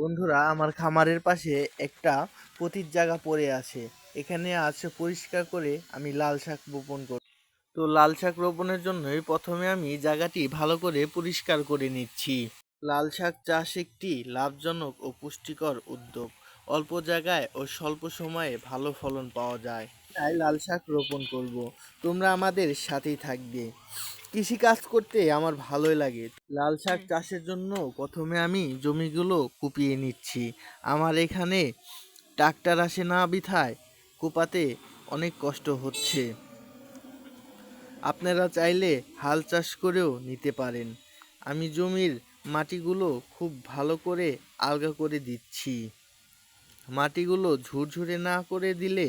বন্ধুরা, আমার খামারের পাশে একটা পতিত জায়গা পড়ে আছে। এখানে আছে পরিষ্কার করে আমি লাল শাক বপন করব। তো লাল শাক রোপণের জন্যই প্রথমে আমি জায়গাটি ভালো করে পরিষ্কার করে নিচ্ছি। লাল শাক চাষ একটি লাভজনক ও পুষ্টিকর উদ্যোগ। অল্প জায়গায় ও স্বল্প সময়ে ভালো ফলন পাওয়া যায়, তাই লাল শাক রোপণ করব। তোমরা আমাদের সাথেই থাকবে। কৃষি কাজ করতে আমার ভালোই লাগে। লাল শাক চাষের জন্য প্রথমে আমি জমিগুলো কুপিয়ে নিচ্ছি। আমার এখানে ট্রাক্টর আসে না বিধায় কোপাতে অনেক কষ্ট হচ্ছে। আপনারা চাইলে হাল চাষ করেও নিতে পারেন। আমি জমির মাটিগুলো খুব ভালো করে আলগা করে দিচ্ছি। মাটিগুলো ঝুরঝুরে না করে দিলে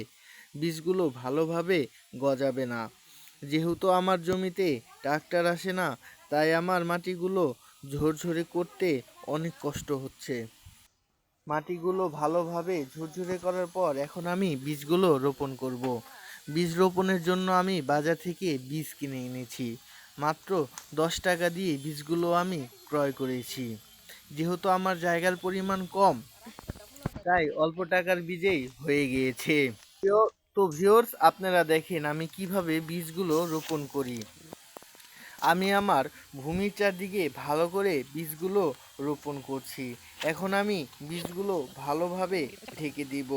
বীজগুলো ভালোভাবে গজাবে না। যেহেতু আমার জমিতে ট্রাক্টর আসে না, তাই আমার মাটিগুলো ঝরঝরে করতে অনেক কষ্ট হচ্ছে। মাটিগুলো ভালোভাবে ঝুরঝুরে করার পর এখন আমি বীজগুলো রোপণ করব। বীজ রোপণের জন্য আমি বাজার থেকে বীজ কিনে এনেছি। মাত্র 10 টাকা দিয়ে বীজগুলো আমি ক্রয় করেছি। যেহেতু আমার জায়গার পরিমাণ কম, তাই অল্প টাকার বীজেই হয়ে গিয়েছে। তো ভিউয়ার্স, আপনারা দেখেন আমি কিভাবে বীজগুলো রোপণ করি। আমি আমার ভূমির চারদিকে ভালো করে বীজগুলো রোপণ করছি। এখন আমি বীজগুলো ভালোভাবে ঢেকে দিব।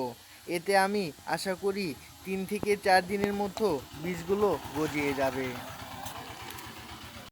এতে আমি আশা করি 3 থেকে 4 দিনের মধ্যে বীজগুলো গজিয়ে যাবে।